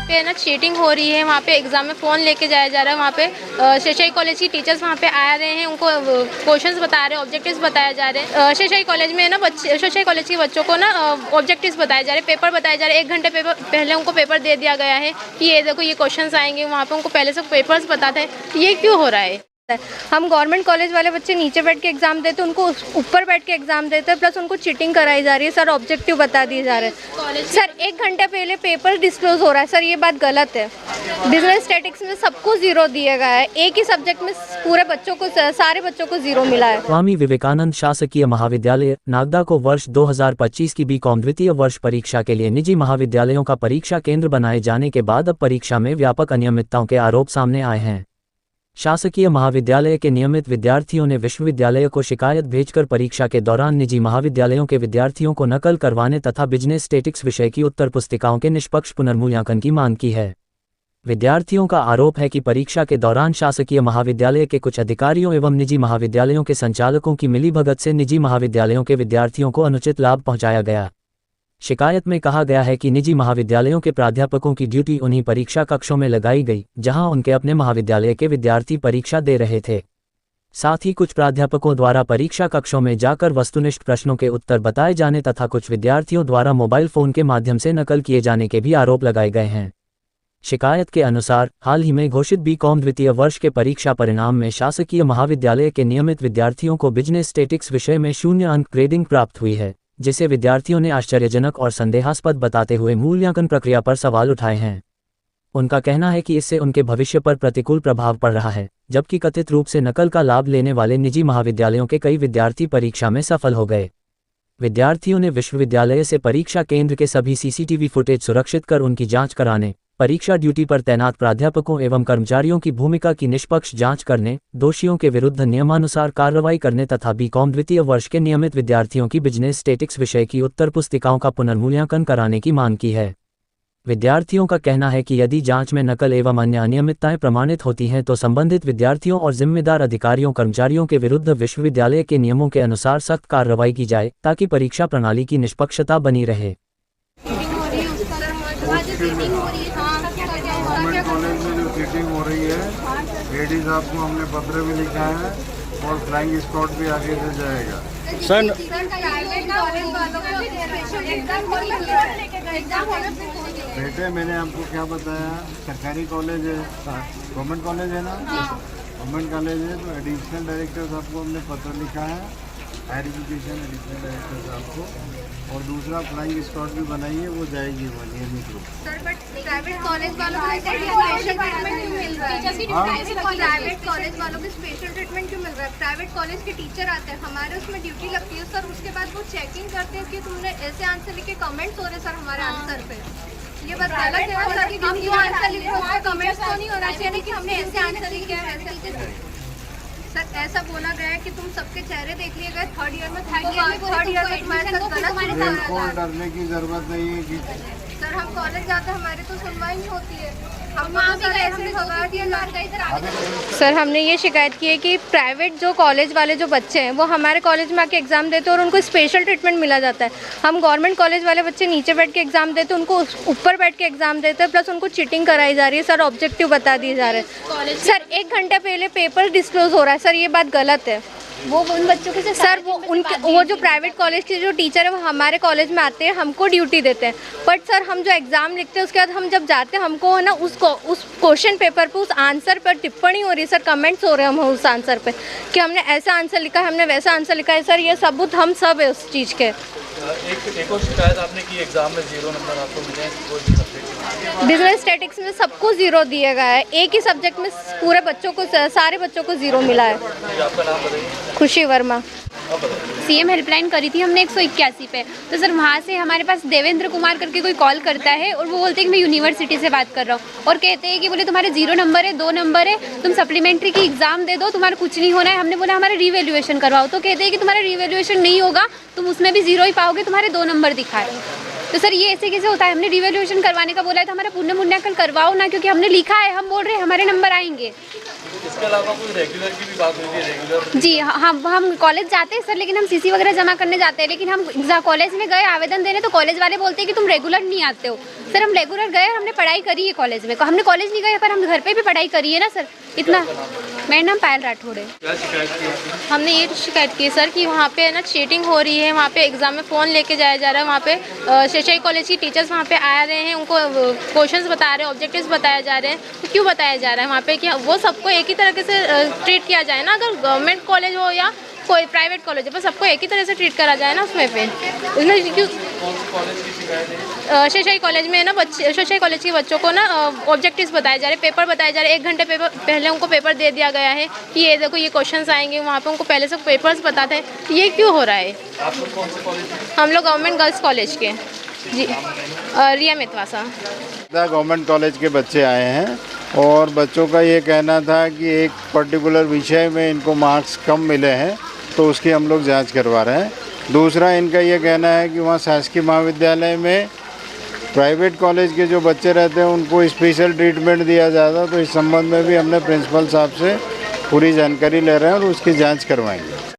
पे ना चीटिंग हो रही है, वहाँ पे एग्ज़ाम में फ़ोन लेके जाया जा रहा है। वहाँ पे शेषाई कॉलेज की टीचर्स वहाँ पे आ रहे हैं, उनको क्वेश्चंस बता रहे हैं, ऑब्जेक्टिव्स बताए जा रहे हैं। शेषाई कॉलेज में ना शेषाई कॉलेज के बच्चों को ना ऑब्जेक्टिव्स बताए जा रहे हैं, पेपर बताए जा रहे हैं। 1 घंटे पेपर पहले उनको पेपर दे दिया गया है कि ये देखो ये क्वेश्चंस आएंगे। वहाँ पे उनको पहले से पेपर्स बताते हैं, ये क्यों हो रहा है? हम गवर्नमेंट कॉलेज वाले बच्चे नीचे बैठ के एग्जाम देते, उनको ऊपर बैठ के एग्जाम देते हैं, प्लस उनको चीटिंग कराई जा रही है। सर ऑब्जेक्टिव बता दिए जा रहे हैं। सर 1 घंटे पहले पेपर डिस्क्लोज हो रहा है। सर ये बात गलत है। बिजनेस स्टैटिक्स में सबको 0 दिया गया है। एक ही सब्जेक्ट में पूरे बच्चों को, सारे बच्चों को 0 मिला है। स्वामी विवेकानंद शासकीय महाविद्यालय नागदा को वर्ष 2025 की बीकॉम द्वितीय वर्ष परीक्षा के लिए निजी महाविद्यालयों का परीक्षा केंद्र बनाए जाने के बाद अब परीक्षा में व्यापक अनियमितताओं के आरोप सामने आए हैं। शासकीय महाविद्यालय के नियमित विद्यार्थियों ने विश्वविद्यालय को शिकायत भेजकर परीक्षा के दौरान निजी महाविद्यालयों के विद्यार्थियों को नकल करवाने तथा बिजनेस स्टैटिक्स विषय की उत्तर पुस्तिकाओं के निष्पक्ष पुनर्मूल्यांकन की मांग की है। विद्यार्थियों का आरोप है कि परीक्षा के दौरान शासकीय महाविद्यालय के कुछ अधिकारियों एवं निजी महाविद्यालयों के संचालकों की मिलीभगत से निजी महाविद्यालयों के विद्यार्थियों को अनुचित लाभ पहुंचाया गया। शिकायत में कहा गया है कि निजी महाविद्यालयों के प्राध्यापकों की ड्यूटी उन्हीं परीक्षा कक्षों में लगाई गई जहां उनके अपने महाविद्यालय के विद्यार्थी परीक्षा दे रहे थे। साथ ही कुछ प्राध्यापकों द्वारा परीक्षा कक्षों में जाकर वस्तुनिष्ठ प्रश्नों के उत्तर बताए जाने तथा कुछ विद्यार्थियों द्वारा मोबाइल फोन के माध्यम से नकल किए जाने के भी आरोप लगाए गए हैं। शिकायत के अनुसार हाल ही में घोषित बीकॉम द्वितीय वर्ष के परीक्षा परिणाम में शासकीय महाविद्यालय के नियमित विद्यार्थियों को बिजनेस स्टैटिक्स विषय में 0 अंक ग्रेडिंग प्राप्त हुई है, जिसे विद्यार्थियों ने आश्चर्यजनक और संदेहास्पद बताते हुए मूल्यांकन प्रक्रिया पर सवाल उठाए हैं। उनका कहना है कि इससे उनके भविष्य पर प्रतिकूल प्रभाव पड़ रहा है, जबकि कथित रूप से नकल का लाभ लेने वाले निजी महाविद्यालयों के कई विद्यार्थी परीक्षा में सफल हो गए। विद्यार्थियों ने विश्वविद्यालय से परीक्षा केंद्र के सभी सीसीटीवी फुटेज सुरक्षित कर उनकी जांच कराने, परीक्षा ड्यूटी पर तैनात प्राध्यापकों एवं कर्मचारियों की भूमिका की निष्पक्ष जांच करने, दोषियों के विरुद्ध नियमानुसार कार्रवाई करने तथा बीकॉम द्वितीय वर्ष के नियमित विद्यार्थियों की बिजनेस स्टैटिक्स विषय की उत्तर पुस्तिकाओं का पुनर्मूल्यांकन कराने की मांग की है। विद्यार्थियों का कहना है कि यदि जांच में नकल एवं अन्य अनियमितताएं प्रमाणित होती हैं तो संबंधित विद्यार्थियों और जिम्मेदार अधिकारियों कर्मचारियों के विरुद्ध विश्वविद्यालय के नियमों के अनुसार सख्त कार्रवाई की जाए ताकि परीक्षा प्रणाली की निष्पक्षता बनी रहे। गवर्नमेंट कॉलेज में जो चीटिंग हो रही है, एडी साहब को हमने पत्र भी लिखा है और फ्लाइंग स्क्वाड भी आगे से जाएगा। सर बेटे मैंने आपको क्या बताया, सरकारी कॉलेज है, गवर्नमेंट कॉलेज है ना, गवर्नमेंट कॉलेज है तो एडिशनल डायरेक्टर साहब को हमने पत्र लिखा है, हायर एजुकेशन एडिशनल डायरेक्टर साहब को, और दूसरा फ्लाइंग स्क्वाड भी बनाई है, वो जाएगी वो नियमित रूप। सर बट प्राइवेट कॉलेज वालों को स्पेशल ट्रीटमेंट क्यों मिल रहा है? प्राइवेट कॉलेज वालों को स्पेशल ट्रीटमेंट क्यों मिल रहा है? प्राइवेट कॉलेज के टीचर आते हैं, हमारे उसमें ड्यूटी लगती है सर, उसके बाद वो चेकिंग करते हैं कि तुमने ऐसे आंसर लिखे, कमेंट्स हो रहे सर हमारे आंसर पे। ये बात गलत है सर कि हम जो आंसर लिखे उस पर कमेंट्स तो नहीं होना चाहिए कि हमने ऐसे आंसर लिखे हैं वैसे लिखे। सर ऐसा बोला गया है कि तुम सबके चेहरे देख लिए गए थर्ड ईयर में तुम्हारे साथ गलत। बिल्कुल डरने की जरूरत नहीं है कि सर हम कॉलेज जाते हैं, हमारी तो सुनवाई नहीं होती है। सर हमने ये शिकायत की है कि प्राइवेट जो कॉलेज वाले जो बच्चे हैं वो हमारे कॉलेज में आके एग्ज़ाम देते हैं और उनको स्पेशल ट्रीटमेंट मिला जाता है। हम गवर्नमेंट कॉलेज वाले बच्चे नीचे बैठ के एग्ज़ाम देते हैं, उनको ऊपर बैठ के एग्ज़ाम देते हैं, प्लस उनको चीटिंग कराई जा रही है। सर ऑब्जेक्टिव बता दिए जा रहे हैं। सर 1 घंटे पहले पेपर डिस्क्लोज हो रहा है। सर ये बात गलत है। वो उन बच्चों के सर वो जो प्राइवेट कॉलेज के जो टीचर है वो हमारे कॉलेज में आते हैं, हमको ड्यूटी देते हैं, बट सर हम जो एग्ज़ाम लिखते हैं उसके बाद हम जब जाते हैं हमको है ना उस क्वेश्चन पेपर पे उस आंसर पर टिप्पणी हो रही है सर, कमेंट्स हो रहे हैं हम उस आंसर पे कि हमने ऐसा आंसर लिखा है, हमने वैसा आंसर लिखा है। सर ये सबूत हम सब है उस चीज़ के। एक और शिकायत आपने की एग्जाम में 0 नंबर आपको मिले कोई भी सब्जेक्ट? बिजनेस स्टैटिक्स में सबको 0 दिया गया है। एक ही सब्जेक्ट में पूरे बच्चों को, सारे बच्चों को 0 मिला है। आपका नाम बताइए। खुशी वर्मा। सीएम हेल्पलाइन करी थी हमने 181 पे, तो सर वहाँ से हमारे पास देवेंद्र कुमार करके कोई कॉल करता है और वो बोलते हैं कि मैं यूनिवर्सिटी से बात कर रहा हूँ और कहते हैं कि बोले तुम्हारे 0 नंबर है, 2 नंबर है, तुम सप्लीमेंट्री की एग्ज़ाम दे दो, तुम्हारा कुछ नहीं होना है। हमने बोला हमारा रीवैल्यूएशन करवाओ, तो कहते हैं कि तुम्हारा रीवैल्यूएशन नहीं होगा, तुम उसमें भी 0 ही पाओगे, तुम्हारे 2 नंबर दिखाए। तो सर ये ऐसे कैसे होता है? हमने रिवैल्यूएशन करवाने का बोला है तो हमारा पुनः मूल्यांकन करवाओ ना, क्योंकि हमने लिखा है, हम बोल रहे हैं हमारे नंबर आएंगे। इसके अलावा कोई रेगुलर की भी बात हुई थी? रेगुलर जी हम कॉलेज जाते हैं सर, लेकिन हम सीसी वगैरह जमा करने जाते हैं, लेकिन हम कॉलेज में गए आवेदन देने तो कॉलेज वाले बोलते हैं कि तुम रेगुलर नहीं आते हो। सर हम रेगुलर गए, हमने पढ़ाई करी है कॉलेज में, हमने कॉलेज नहीं गए पर हम घर पे भी पढ़ाई करी है ना सर। इतना मेरा नाम पायल राठौड़ है। क्या शिकायत की आपने? हमने ये शिकायत की सर कि वहाँ पे ना चीटिंग हो रही है, वहाँ पे एग्ज़ाम में फ़ोन लेके जाया जा रहा है, वहाँ पे शेषाई कॉलेज की टीचर्स वहाँ पे आ रहे हैं, उनको क्वेश्चंस बता रहे हैं, ऑब्जेक्टिव्स बताया जा रहे हैं। तो क्यों बताया जा रहा है वहाँ पे कि वो सबको एक ही तरीके से ट्रीट किया जाए ना, अगर गवर्नमेंट कॉलेज हो या कोई प्राइवेट कॉलेज हो, बस सबको एक ही तरह से ट्रीट करा जाए ना उसमें पे। इसमें क्यों कौन से कॉलेज की शिकायत है? शेषाई कॉलेज में ना शेषाई कॉलेज के बच्चों को ना ऑब्जेक्टिव्स बताए जा रहे हैं, पेपर बताए जा रहे हैं। 1 घंटे पहले उनको पेपर दे दिया गया है कि ये देखो ये क्वेश्चंस आएंगे, वहाँ पे उनको पहले से पेपर्स बताते हैं। ये क्यों हो रहा है? आप लोग कौन से कॉलेज में? हम लोग गवर्नमेंट गर्ल्स कॉलेज के जी रिया मितवासा। गवर्नमेंट कॉलेज के बच्चे आए हैं और बच्चों का ये कहना था कि एक पर्टिकुलर विषय में इनको मार्क्स कम मिले हैं, तो उसकी हम लोग जांच करवा रहे हैं। दूसरा इनका ये कहना है कि वहाँ शासकीय महाविद्यालय में प्राइवेट कॉलेज के जो बच्चे रहते हैं उनको स्पेशल ट्रीटमेंट दिया जाता है। तो इस संबंध में भी हमने प्रिंसिपल साहब से पूरी जानकारी ले रहे हैं और उसकी जांच करवाएंगे।